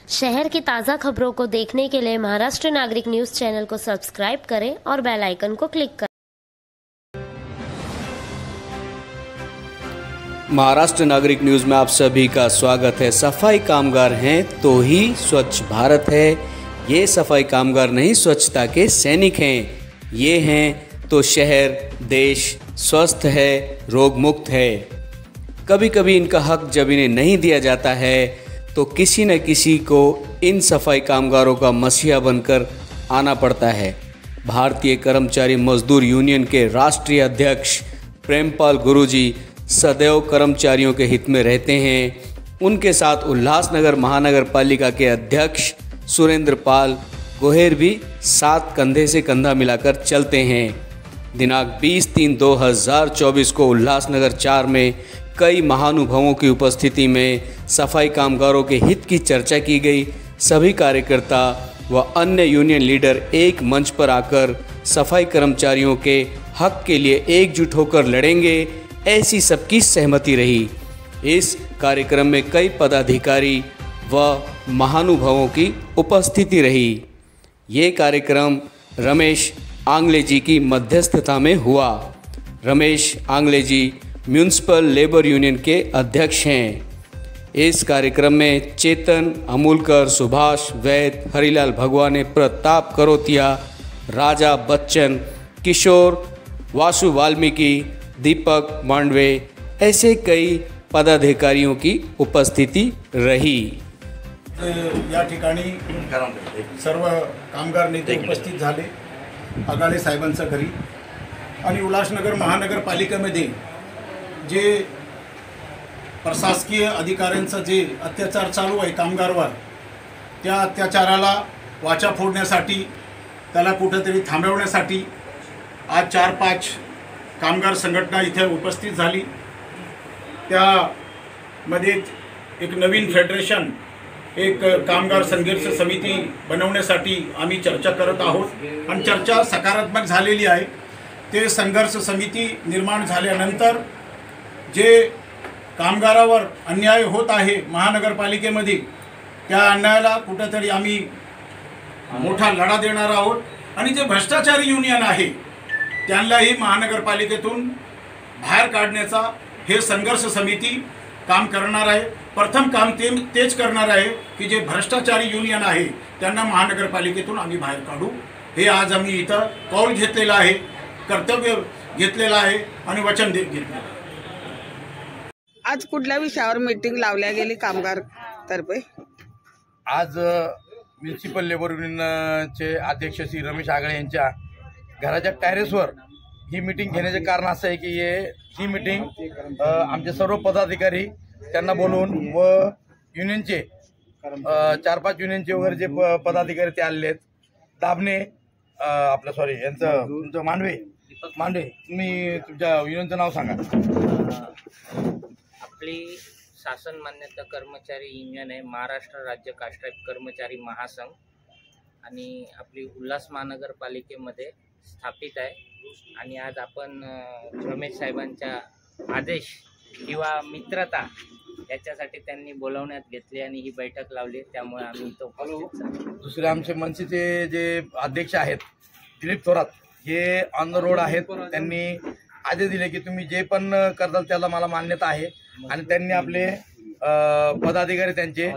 शहर की ताज़ा खबरों को देखने के लिए महाराष्ट्र नागरिक न्यूज़ चैनल को सब्सक्राइब करें और बेल आइकन को क्लिक करें। महाराष्ट्र नागरिक न्यूज़ में आप सभी का स्वागत है। सफाई कामगार हैं तो ही स्वच्छ भारत है। ये सफाई कामगार नहीं, स्वच्छता के सैनिक हैं। ये हैं तो शहर देश स्वस्थ है, रोग मुक्त है। कभी कभी इनका हक जब इन्हें नहीं दिया जाता है तो किसी न किसी को इन सफाई कामगारों का मसीहा बनकर आना पड़ता है। भारतीय कर्मचारी मजदूर यूनियन के राष्ट्रीय अध्यक्ष प्रेमपाल गुरुजी सदैव कर्मचारियों के हित में रहते हैं। उनके साथ उल्लासनगर महानगर पालिका के अध्यक्ष सुरेंद्र पाल गोहेर भी साथ कंधे से कंधा मिलाकर चलते हैं। दिनांक 20/3/2024 को उल्लासनगर 4 में कई महानुभावों की उपस्थिति में सफाई कामगारों के हित की चर्चा की गई। सभी कार्यकर्ता व अन्य यूनियन लीडर एक मंच पर आकर सफाई कर्मचारियों के हक के लिए एकजुट होकर लड़ेंगे, ऐसी सबकी सहमति रही। इस कार्यक्रम में कई पदाधिकारी व महानुभावों की उपस्थिति रही। ये कार्यक्रम रमेश आंगले जी की मध्यस्थता में हुआ। रमेश आंगले जी म्यूनिसिपल लेबर यूनियन के अध्यक्ष हैं। इस कार्यक्रम में चेतन अमूलकर, सुभाष वैद, हरिलाल भगवाने, प्रताप करोतिया, राजा बच्चन, किशोर, वासु वाल्मीकि, दीपक मांडवे ऐसे कई पदाधिकारियों की उपस्थिति रही। या ठिकाणी सर्व कामगार नेते उपस्थित झाले आघाडे साहेबांच्या घरी। आणि उल्हासनगर महानगरपालिकेमध्ये जे प्रशासकीय अधिकाऱ्यांचा जे अत्याचार चालू आहे कामगारांवर, त्या अत्याचाराला वाचा फोडण्यासाठी, त्याला कुठेतरी थांबवण्यासाठी आज 4-5 कामगार संघटना इथे उपस्थित झाली। त्यामध्ये एक नवीन फेडरेशन, एक कामगार संघर्ष समिती बनवण्यासाठी आम्ही चर्चा करत आहोत आणि चर्चा सकारात्मक झालेली आहे। ते संघर्ष समिती निर्माण झाल्यानंतर जे कामगारावर अन्याय होत आहे महानगरपालिकेमध्ये, त्या अन्यायाला कुठेतरी आम्ही मोठा लढा देणार आहोत। आणि जे भ्रष्टाचारी युनियन आहे त्यांनाही महानगरपालिकेतून बाहेर काढण्याचा हे संघर्ष समिती काम करणार आहे। प्रथम काम तेच करणार आहे की जे भ्रष्टाचारी युनियन आहे त्यांना महानगरपालिकेतून आम्ही बाहेर काढू। हे आज आम्ही इथं कौल घेतलेलं आहे, कर्तव्य घेतलेलं आहे आणि वचन घेतलेलं आहे। आज कुठल्या विषयावर मीटिंग लावल्या गेली कामगार तर्फे? आज म्युनिसिपल लेबर युनियनचे अध्यक्ष श्री रमेश आगळे यांच्या घराच्या टेरेसवर ही मीटिंग घेण्याचे कारण असं आहे की ही मीटिंग आमचे सर्व पदाधिकारी त्यांना बोलवून व युनियनचे 4-5 युनियनचे वगैरे जे पदाधिकारी ते आलेले आहेत। दाबणे आपलं यांचं तुमचं मांडवे, तुम्ही तुमच्या युनियनचं नाव सांगा। आपली शासन मान्यता कर्मचारी युनियन आहे महाराष्ट्र राज्य कास्ट्राईब कर्मचारी महासंघ आणि आपली उल्हास महानगरपालिकेमध्ये स्थापित आहे। आणि आज आपण रमेश साहेबांच्या आदेश किंवा मित्रता याच्यासाठी त्यांनी बोलवण्यात घेतली आणि ही बैठक लावली, त्यामुळे आम्ही इथं उपस्थित झालो। दुसरे आमचे मनसेचे जे अध्यक्ष आहेत दिलीप थोरात, हे ऑन द रोड आहेत। त्यांनी आदेश दिले की तुम्ही जे पण करताल त्याला मला मान्यता आहे आणि त्यांनी आपले पदाधिकारी त्यांचे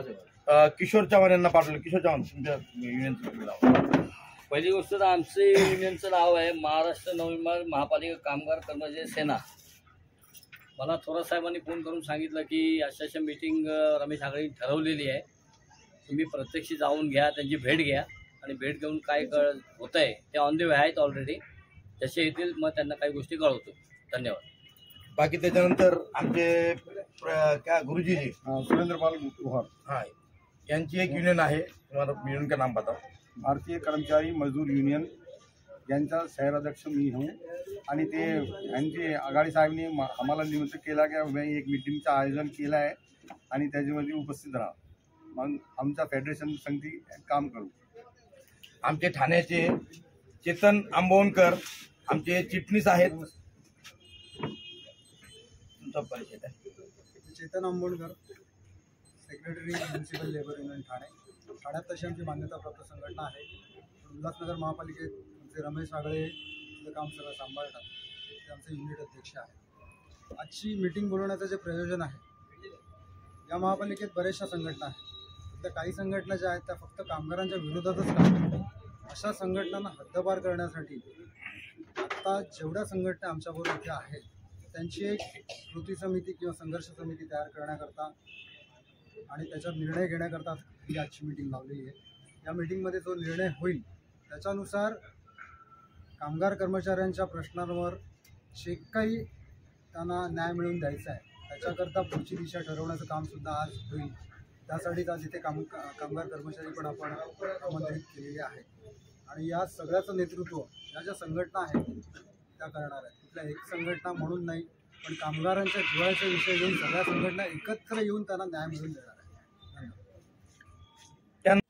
किशोर चव्हाण यांना पाठवले। किशोर चव्हाण तुमच्या युनियनचं नाव? पहिली गोष्ट तर आमचे युनियनचं नाव आहे महाराष्ट्र नवनिर्माण महापालिका कामगार कर्मचारी सेना। मला थोरात साहेबांनी फोन करून सांगितलं की अशा मीटिंग रमेश आगळे ठरवलेली आहे, तुम्ही प्रत्यक्ष जाऊन घ्या, त्यांची भेट घ्या आणि भेट घेऊन काय होत आहे ते ऑन द वे आहेत ऑलरेडी, जसे येतील मग त्यांना काही गोष्टी कळवतो। धन्यवाद। बाकी त्याच्यानंतर आमचे क्या गुरुजी जी सुरेंद्र पाल हाँ, यांची एक युनियन आहे, तुम्हाला युनियन का नाम बताओ? भारतीय कर्मचारी मजदूर युनियन यांचा शहर अध्यक्ष मी हूँ। आणि ते यांचे आघाडी साहेबांनी आम्हाला निमंत्रित केला की एक मीटिंगचं आयोजन केलं आहे आणि त्याच्यामध्ये उपस्थित राहा, मग आमचा फेडरेशन समिती काम करू। आमचे ठाण्याचे चेतन आंबवणकर आमचे चिटणीस आहेत। तुमचा परिचय आहे? Chetan Ambavankar, secretary municipal labour union Thane. ठाण्यात तशी आमची मान्यताप्राप्त संघटना आहे. उल्हासनगर महापालिकेत जे रमेश आगळे जे काम सगळं सांभाळतात ते आमचे युनिट अध्यक्ष आहेत. आजची मीटिंग बोलवण्याचं जे प्रयोजन आहे, या महापालिकेत बऱ्याचशा संघटना आहेत. त्या काही संघटना ज्या आहेत त्या फक्त कामगारांच्या विरोधातच काम. अशा संघटनांना हद्दपार करण्यासाठी आता जेवढ्या संघटना आमच्याबरोबर इथे आहेत त्यांची एक कृती समिती किंवा संघर्ष समिती तयार करण्याकरता आणि त्याच्यात निर्णय घेण्याकरता ही आजची मीटिंग लावलेली आहे. या मीटिंगमध्ये जो निर्णय होईल त्याच्यानुसार कामगार कर्मचाऱ्यांच्या प्रश्नांवर जे काही त्यांना न्याय मिळवून द्यायचा आहे त्याच्याकरता पुढची दिशा ठरवण्याचं कामसुद्धा आज होईल. त्यासाठीच आज इथे कामगार कर्मचारी पण आपण आमंत्रित केलेले आहेत. आणि या सगळ्याचं नेतृत्व या ज्या संघटना आहेत त्या करणार आहेत. कुठल्या एक संघटना म्हणून नाही, पण कामगारांच्या जीवाचा विषय घेऊन सगळ्या संघटना एकत्र येऊन त्यांना न्याय मिळवून देणार आहे. धन्यवाद.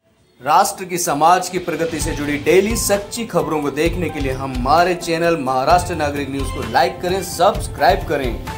राष्ट्र की समाज की प्रगति से जुड़ी डेली सच्ची खबरों को देखने के लिए हमारे चैनल महाराष्ट्र नागरिक न्यूज को लाइक करें, सब्सक्राइब करें